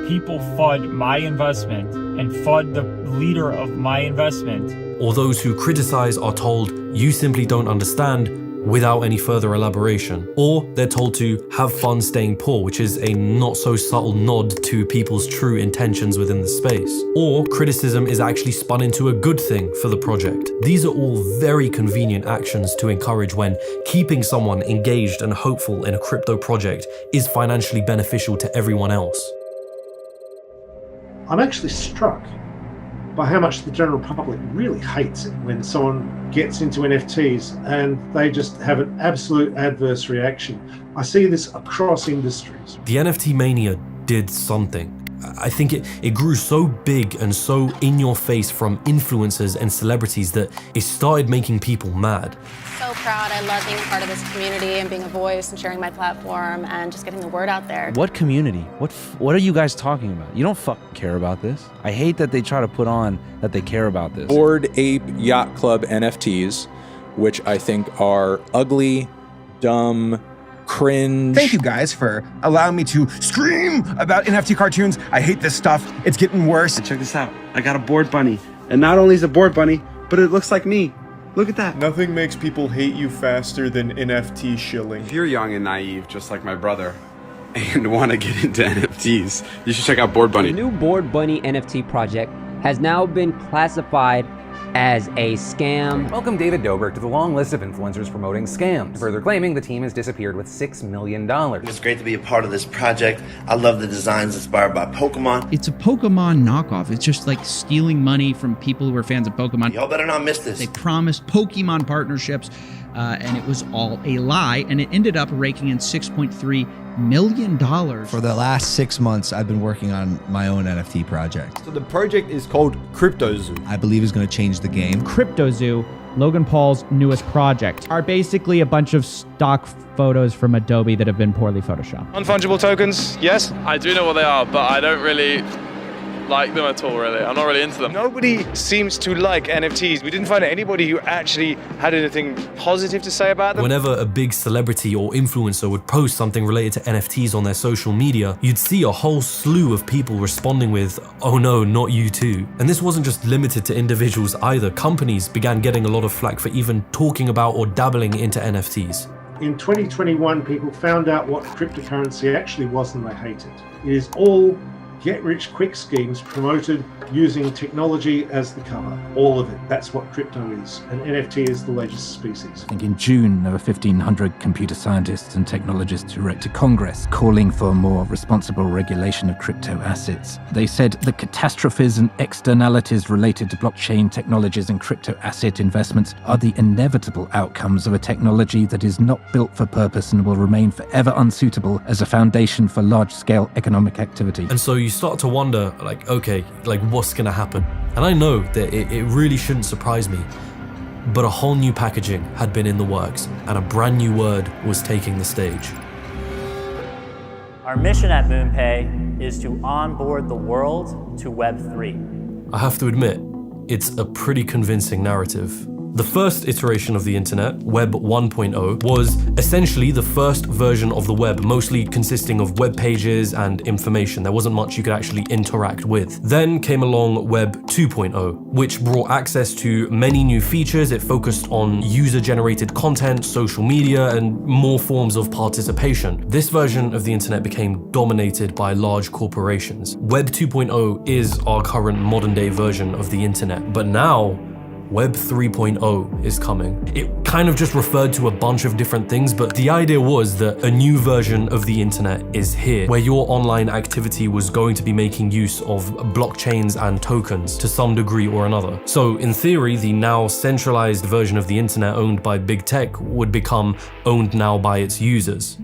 Speaker 21: people FUD my investment and FUD the leader of my investment.
Speaker 1: Or those who criticize are told, you simply don't understand, without any further elaboration. Or they're told to have fun staying poor, which is a not so subtle nod to people's true intentions within the space. Or criticism is actually spun into a good thing for the project. These are all very convenient actions to encourage when keeping someone engaged and hopeful in a crypto project is financially beneficial to everyone else.
Speaker 22: I'm actually struck by how much the general public really hates it when someone gets into NFTs and they just have an absolute adverse reaction. I see this across industries.
Speaker 1: The NFT mania did something. I think it grew so big and so in your face from influencers and celebrities that it started making people mad.
Speaker 9: So proud. I love being a part of this community and being a voice and sharing my platform and just getting the word out there.
Speaker 22: What community? What are you guys talking about? You don't fucking care about this. I hate that they try to put on that they care about this.
Speaker 23: Bored Ape Yacht Club NFTs, which I think are ugly, dumb, cringe.
Speaker 24: Thank you guys for allowing me to scream about NFT cartoons. I hate this stuff. It's getting worse.
Speaker 25: Check this out. I got a board bunny. And not only is it a board bunny, but it looks like me. Look at that.
Speaker 14: Nothing makes people hate you faster than NFT shilling.
Speaker 26: If you're young and naive, just like my brother, and want to get into NFTs, you should check out Board Bunny.
Speaker 27: The new Board Bunny NFT project has now been classified as a scam.
Speaker 32: Welcome David Dobrik to the long list of influencers promoting scams, further claiming the team has disappeared with $6 million.
Speaker 33: It's great to be a part of this project. I love the designs inspired by Pokemon.
Speaker 34: It's a Pokemon knockoff. It's just like stealing money from people who are fans of Pokemon.
Speaker 33: Y'all better not miss this.
Speaker 34: They promised Pokemon partnerships, and it was all a lie, and it ended up raking in $6.3 million.
Speaker 35: For the last 6 months, I've been working on my own NFT project.
Speaker 36: So the project is called CryptoZoo.
Speaker 35: I believe is going to change the game.
Speaker 37: CryptoZoo, Logan Paul's newest project, are basically a bunch of stock photos from Adobe that have been poorly photoshopped.
Speaker 38: Non-fungible tokens, yes. I do know what they are, but I don't really like them at all, really. I'm not really into them.
Speaker 14: Nobody seems to like NFTs. We didn't find anybody who actually had anything positive to say about them.
Speaker 1: Whenever a big celebrity or influencer would post something related to NFTs on their social media, you'd see a whole slew of people responding with, "Oh no, not you too." And this wasn't just limited to individuals either. Companies began getting a lot of flack for even talking about or dabbling into NFTs.
Speaker 22: In 2021, people found out what cryptocurrency actually was and they hate it. It is all get-rich-quick schemes promoted using technology as the cover. All of it. That's what crypto is. And NFT is the latest species.
Speaker 2: I think in June, there were 1,500 computer scientists and technologists who wrote to Congress calling for more responsible regulation of crypto assets. They said the catastrophes and externalities related to blockchain technologies and crypto asset investments are the inevitable outcomes of a technology that is not built for purpose and will remain forever unsuitable as a foundation for large-scale economic activity.
Speaker 1: And so you start to wonder, like, okay, like what's gonna happen? And I know that it really shouldn't surprise me, but a whole new packaging had been in the works and a brand new word was taking the stage.
Speaker 3: Our mission at MoonPay is to onboard the world to Web3.
Speaker 1: I have to admit, it's a pretty convincing narrative. The first iteration of the internet, Web 1.0, was essentially the first version of the web, mostly consisting of web pages and information. There wasn't much you could actually interact with. Then came along Web 2.0, which brought access to many new features. It focused on user-generated content, social media, and more forms of participation. This version of the internet became dominated by large corporations. Web 2.0 is our current modern-day version of the internet, but now Web 3.0 is coming. It kind of just referred to a bunch of different things, but the idea was that a new version of the internet is here, where your online activity was going to be making use of blockchains and tokens to some degree or another. So in theory, the now centralized version of the internet owned by big tech would become owned now by its users.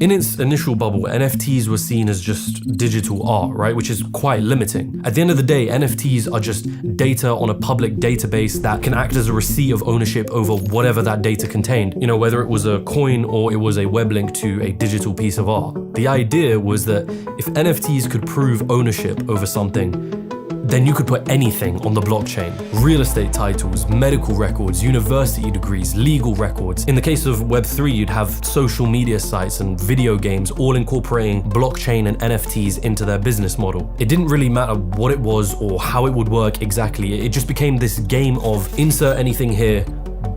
Speaker 1: In its initial bubble, NFTs were seen as just digital art, right? Which is quite limiting. At the end of the day, NFTs are just data on a public database that can act as a receipt of ownership over whatever that data contained. You know, whether it was a coin or it was a web link to a digital piece of art. The idea was that if NFTs could prove ownership over something, then you could put anything on the blockchain. Real estate titles, medical records, university degrees, legal records. In the case of Web3, you'd have social media sites and video games all incorporating blockchain and NFTs into their business model. It didn't really matter what it was or how it would work exactly. It just became this game of insert anything here,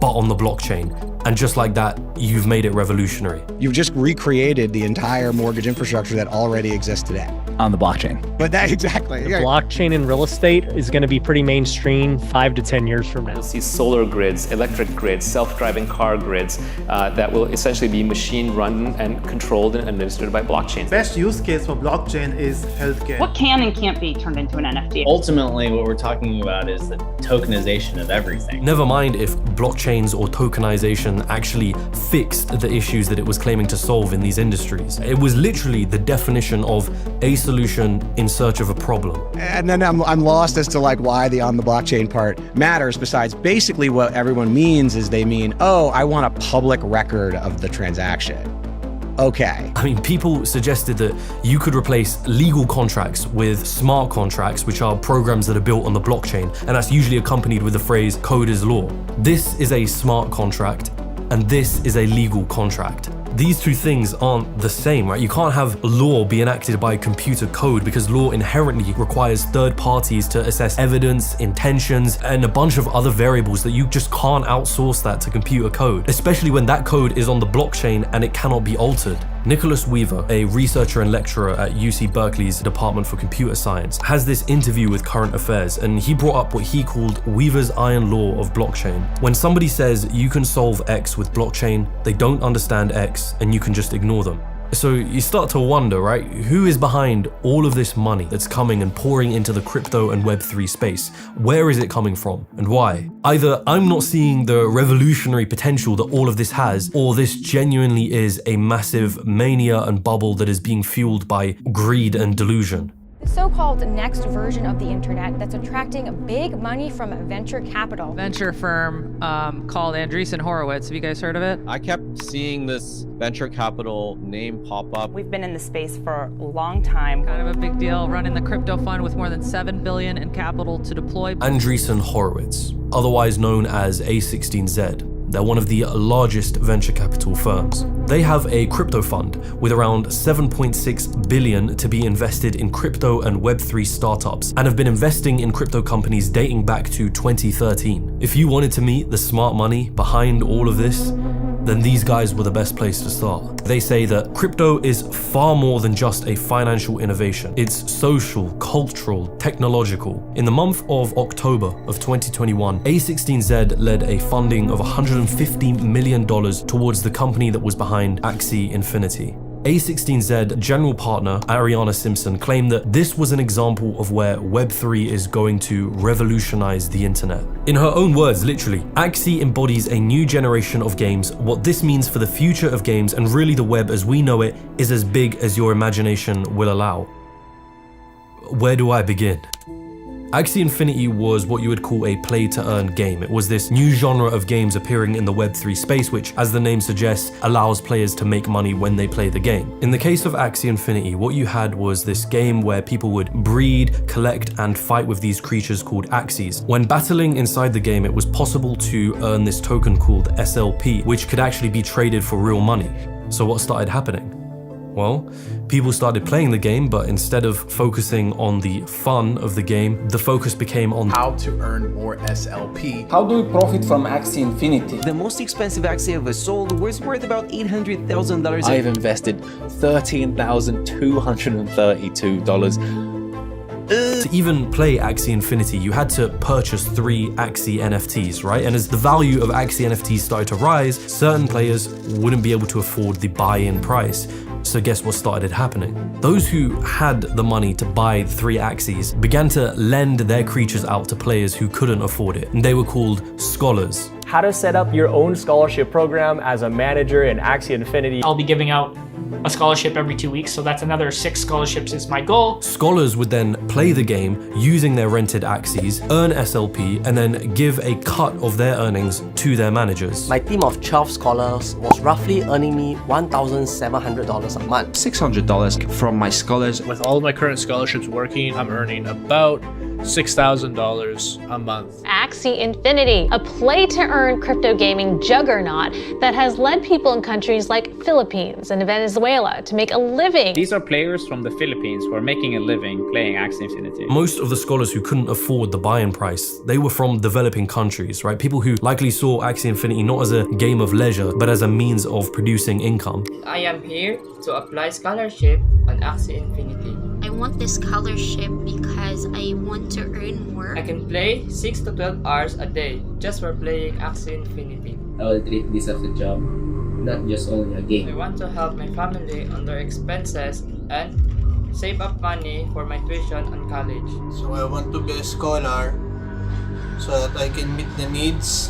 Speaker 1: but on the blockchain. And just like that, you've made it revolutionary.
Speaker 4: You've just recreated the entire mortgage infrastructure that already exists today.
Speaker 5: On the blockchain.
Speaker 4: But that exactly.
Speaker 6: The blockchain in real estate is going to be pretty mainstream 5 to 10 years from now.
Speaker 7: We'll see solar grids, electric grids, self-driving car grids that will essentially be machine run and controlled and administered by blockchain.
Speaker 8: Best use case for blockchain is healthcare.
Speaker 10: What can and can't be turned into an NFT?
Speaker 11: Ultimately, what we're talking about is the tokenization of everything.
Speaker 1: Never mind if blockchains or tokenization actually fixed the issues that it was claiming to solve in these industries. It was literally the definition of a solution in search of a problem.
Speaker 4: And then I'm lost as to like why the on the blockchain part matters, besides basically what everyone means is they mean, oh, I want a public record of the transaction. Okay.
Speaker 1: I mean, people suggested that you could replace legal contracts with smart contracts, which are programs that are built on the blockchain, and that's usually accompanied with the phrase code is law. This is a smart contract, and this is a legal contract. These two things aren't the same, right? You can't have law be enacted by computer code because law inherently requires third parties to assess evidence, intentions, and a bunch of other variables that you just can't outsource that to computer code, especially when that code is on the blockchain and it cannot be altered. Nicholas Weaver, a researcher and lecturer at UC Berkeley's Department for Computer Science, has this interview with Current Affairs, and he brought up what he called Weaver's iron law of blockchain. When somebody says you can solve X with blockchain, they don't understand X, and you can just ignore them. So you start to wonder, right? Who is behind all of this money that's coming and pouring into the crypto and Web3 space? Where is it coming from and why? Either I'm not seeing the revolutionary potential that all of this has, or this genuinely is a massive mania and bubble that is being fueled by greed and delusion.
Speaker 12: The so-called next version of the internet that's attracting big money from venture capital.
Speaker 15: Venture firm called Andreessen Horowitz. Have you guys heard of it?
Speaker 17: I kept seeing this venture capital name pop up.
Speaker 10: We've been in the space for a long time.
Speaker 15: Kind of a big deal, running the crypto fund with more than $7 billion in capital to deploy.
Speaker 1: Andreessen Horowitz, otherwise known as A16Z. They're one of the largest venture capital firms. They have a crypto fund with around $7.6 billion to be invested in crypto and Web3 startups, and have been investing in crypto companies dating back to 2013. If you wanted to meet the smart money behind all of this, then these guys were the best place to start. They say that crypto is far more than just a financial innovation. It's social, cultural, technological. In the month of October of 2021, A16Z led a funding of $150 million towards the company that was behind Axie Infinity. A16Z general partner Ariana Simpson claimed that this was an example of where Web3 is going to revolutionize the internet. In her own words, literally, Axie embodies a new generation of games. What this means for the future of games and really the web as we know it is as big as your imagination will allow. Where do I begin? Axie Infinity was what you would call a play-to-earn game. It was this new genre of games appearing in the Web3 space, which, as the name suggests, allows players to make money when they play the game. In the case of Axie Infinity, what you had was this game where people would breed, collect, and fight with these creatures called Axies. When battling inside the game, it was possible to earn this token called SLP, which could actually be traded for real money. So what started happening? Well, people started playing the game, but instead of focusing on the fun of the game, the focus became on
Speaker 5: how to earn more SLP.
Speaker 9: How do we profit from Axie Infinity?
Speaker 13: The most expensive Axie ever sold was worth about $800,000.
Speaker 5: I've invested $13,232.
Speaker 1: To even play Axie Infinity, you had to purchase 3 Axie NFTs, right? And as the value of Axie NFTs started to rise, certain players wouldn't be able to afford the buy-in price. So guess what started happening? Those who had the money to buy 3 Axies began to lend their creatures out to players who couldn't afford it. And they were called scholars.
Speaker 6: How to set up your own scholarship program as a manager in Axie Infinity.
Speaker 16: I'll be giving out a scholarship every 2 weeks, so that's another 6 scholarships is my goal.
Speaker 1: Scholars would then play the game using their rented Axies, earn SLP, and then give a cut of their earnings to their managers.
Speaker 18: My team of 12 scholars was roughly earning me $1,700 a month.
Speaker 19: $600 from my scholars.
Speaker 20: With all of my current scholarships working, I'm earning about $6,000 a month.
Speaker 21: Axie Infinity, a play-to-earn crypto gaming juggernaut that has led people in countries like Philippines and Venezuela to make a living.
Speaker 22: These are players from the Philippines who are making a living playing Axie Infinity.
Speaker 1: Most of the scholars who couldn't afford the buy-in price, they were from developing countries, right? People who likely saw Axie Infinity not as a game of leisure, but as a means of producing income.
Speaker 23: I am here to apply scholarship on Axie Infinity.
Speaker 24: I want this scholarship because I want to earn more.
Speaker 23: I can play 6 to 12 hours a day just for playing Axie Infinity.
Speaker 11: I will treat this as a job, not just only a game.
Speaker 23: I want to help my family on their expenses and save up money for my tuition on college.
Speaker 25: So I want to be a scholar so that I can meet the needs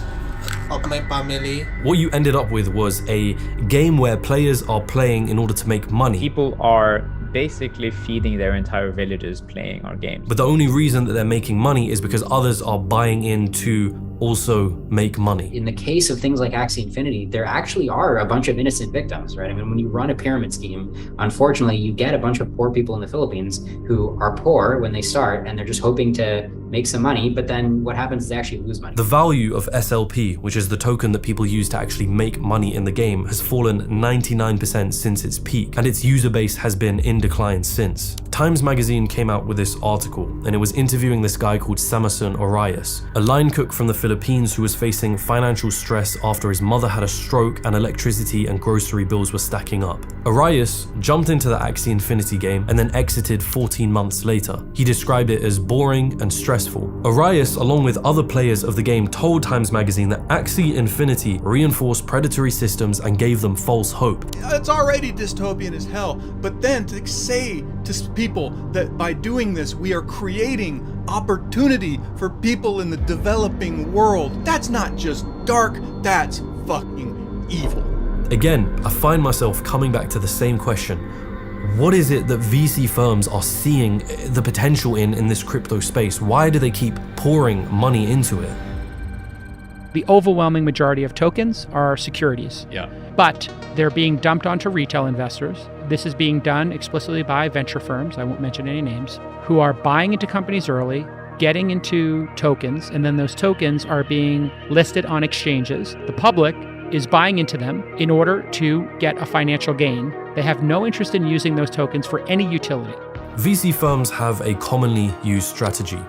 Speaker 25: of my family.
Speaker 1: What you ended up with was a game where players are playing in order to make money.
Speaker 22: People are basically feeding their entire villages playing our games.
Speaker 1: But the only reason that they're making money is because others are buying in to also make money.
Speaker 26: In the case of things like Axie Infinity, there actually are a bunch of innocent victims, right? I mean, when you run a pyramid scheme, unfortunately, you get a bunch of poor people in the Philippines who are poor when they start and they're just hoping to make some money, but then what happens is they actually lose money.
Speaker 1: The value of SLP, which is the token that people use to actually make money in the game, has fallen 99% since its peak, and its user base has been in decline since. Times Magazine came out with this article, and it was interviewing this guy called Samason Arias, a line cook from the Philippines who was facing financial stress after his mother had a stroke and electricity and grocery bills were stacking up. Arias jumped into the Axie Infinity game and then exited 14 months later. He described it as boring and stressful. Arias, along with other players of the game, told Times Magazine that Axie Infinity reinforced predatory systems and gave them false hope.
Speaker 27: It's already dystopian as hell, but then to say to people that by doing this we are creating opportunity for people in the developing world, that's not just dark, that's fucking evil.
Speaker 1: Again, I find myself coming back to the same question. What is it that VC firms are seeing the potential in this crypto space? Why do they keep pouring money into it?
Speaker 28: The overwhelming majority of tokens are securities.
Speaker 22: Yeah.
Speaker 28: But they're being dumped onto retail investors. This is being done explicitly by venture firms, I won't mention any names, who are buying into companies early, getting into tokens, and then those tokens are being listed on exchanges. The public is buying into them in order to get a financial gain. They have no interest in using those tokens for any utility.
Speaker 1: VC firms have a commonly used strategy.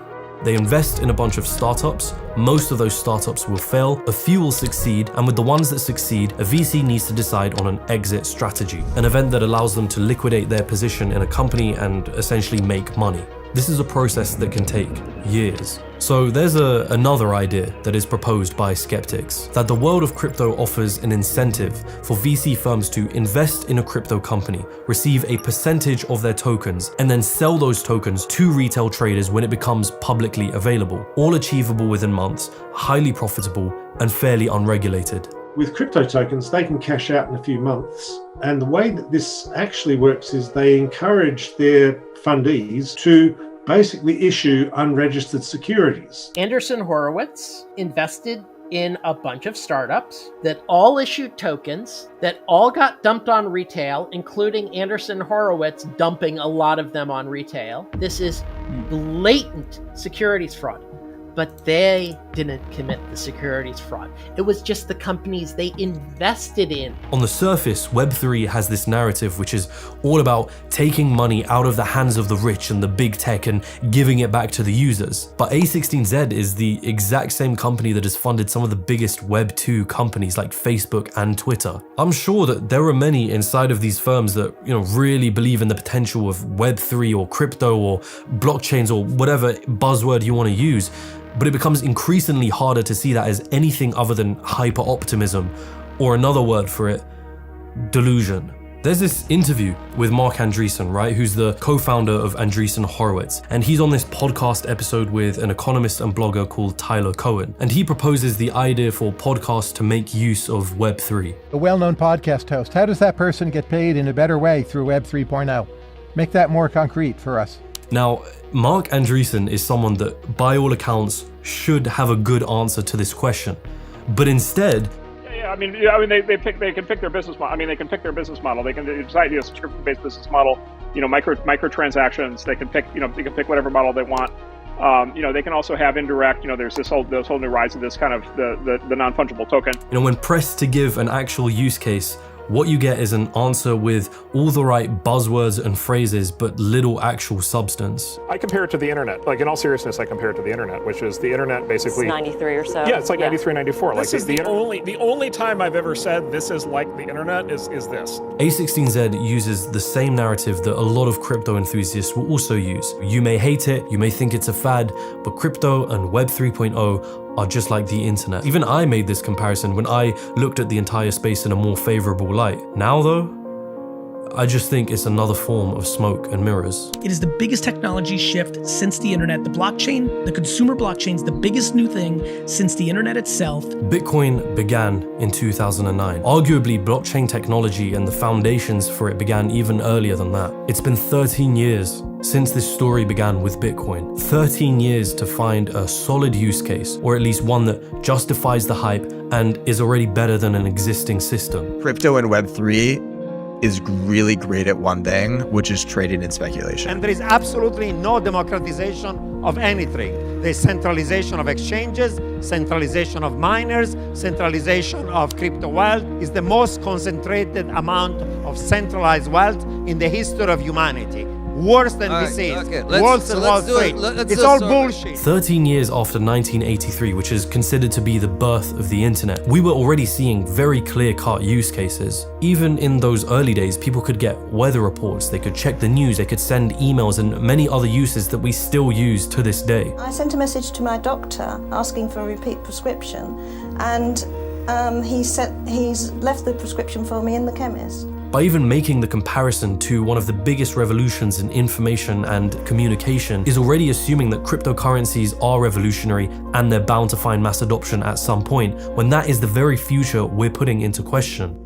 Speaker 1: They invest in a bunch of startups. Most of those startups will fail, a few will succeed, and with the ones that succeed, a VC needs to decide on an exit strategy, an event that allows them to liquidate their position in a company and essentially make money. This is a process that can take years. So there's another idea that is proposed by skeptics, that the world of crypto offers an incentive for VC firms to invest in a crypto company, receive a percentage of their tokens, and then sell those tokens to retail traders when it becomes publicly available, all achievable within months, highly profitable, and fairly unregulated.
Speaker 22: With crypto tokens, they can cash out in a few months. And the way that this actually works is they encourage their fundees to basically issue unregistered securities.
Speaker 2: Andreessen Horowitz invested in a bunch of startups that all issued tokens that all got dumped on retail, including Andreessen Horowitz dumping a lot of them on retail. This is blatant securities fraud. But they didn't commit the securities fraud. It was just the companies they invested in.
Speaker 1: On the surface, Web3 has this narrative which is all about taking money out of the hands of the rich and the big tech and giving it back to the users. But A16Z is the exact same company that has funded some of the biggest Web2 companies like Facebook and Twitter. I'm sure that there are many inside of these firms that, really believe in the potential of Web3 or crypto or blockchains or whatever buzzword you want to use. But it becomes increasingly harder to see that as anything other than hyper-optimism, or another word for it, delusion. There's this interview with Marc Andreessen, right, who's the co-founder of Andreessen Horowitz, and he's on this podcast episode with an economist and blogger called Tyler Cohen, and he proposes the idea for podcasts to make use of Web3.
Speaker 3: A well-known podcast host, how does that person get paid in a better way through Web 3.0? Make that more concrete for us.
Speaker 1: Now, Marc Andreessen is someone that, by all accounts, should have a good answer to this question. But instead...
Speaker 4: they can pick their business model. They can pick their business model. They can decide a subscription-based business model, microtransactions. They can pick, they can pick whatever model they want. They can also have indirect, there's this whole new rise of this kind of the non-fungible token.
Speaker 1: When pressed to give an actual use case, what you get is an answer with all the right buzzwords and phrases, but little actual substance.
Speaker 4: I compare it to the internet. In all seriousness, I compare it to the internet, which is the internet basically...
Speaker 7: It's 93 or so.
Speaker 4: Yeah, it's 93, 94. This is the only time I've ever said this is like the internet is this.
Speaker 1: A16Z uses the same narrative that a lot of crypto enthusiasts will also use. You may hate it, you may think it's a fad, but crypto and Web 3.0 are just like the internet. Even I made this comparison when I looked at the entire space in a more favorable light. Now though, I just think it's another form of smoke and mirrors.
Speaker 8: It is the biggest technology shift since the internet. The blockchain, the consumer blockchain is the biggest new thing since the internet itself.
Speaker 1: Bitcoin began in 2009. Arguably, blockchain technology and the foundations for it began even earlier than that. It's been 13 years since this story began with Bitcoin. 13 years to find a solid use case, or at least one that justifies the hype and is already better than an existing system.
Speaker 12: Crypto and Web3 is really great at one thing, which is trading and speculation.
Speaker 14: And there is absolutely no democratization of anything. There's centralization of exchanges, centralization of miners, centralization of crypto wealth. Is the most concentrated amount of centralized wealth in the history of humanity. Worse than disease, worse than Wall Street. It's all bullshit.
Speaker 1: 13 years after 1983, which is considered to be the birth of the internet, we were already seeing very clear-cut use cases. Even in those early days, people could get weather reports, they could check the news, they could send emails, and many other uses that we still use to this day.
Speaker 17: I sent a message to my doctor asking for a repeat prescription, and he's left the prescription for me in the chemist.
Speaker 1: By even making the comparison to one of the biggest revolutions in information and communication is already assuming that cryptocurrencies are revolutionary and they're bound to find mass adoption at some point, when that is the very future we're putting into question.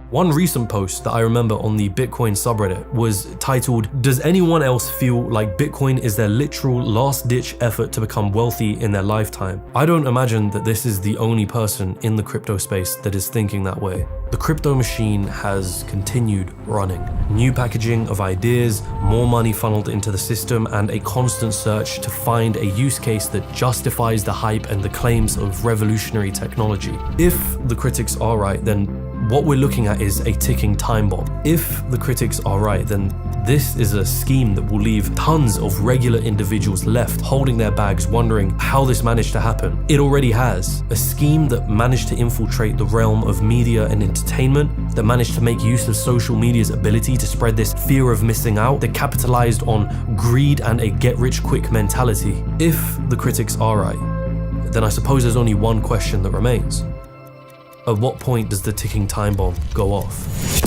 Speaker 1: One recent post that I remember on the Bitcoin subreddit was titled, "Does anyone else feel like Bitcoin is their literal last-ditch effort to become wealthy in their lifetime?" I don't imagine that this is the only person in the crypto space that is thinking that way. The crypto machine has continued running. New packaging of ideas, more money funneled into the system, and a constant search to find a use case that justifies the hype and the claims of revolutionary technology. If the critics are right, then what we're looking at is a ticking time bomb. If the critics are right, then this is a scheme that will leave tons of regular individuals left holding their bags, wondering how this managed to happen. It already has. A scheme that managed to infiltrate the realm of media and entertainment, that managed to make use of social media's ability to spread this fear of missing out, that capitalized on greed and a get-rich-quick mentality. If the critics are right, then I suppose there's only one question that remains. At what point does the ticking time bomb go off?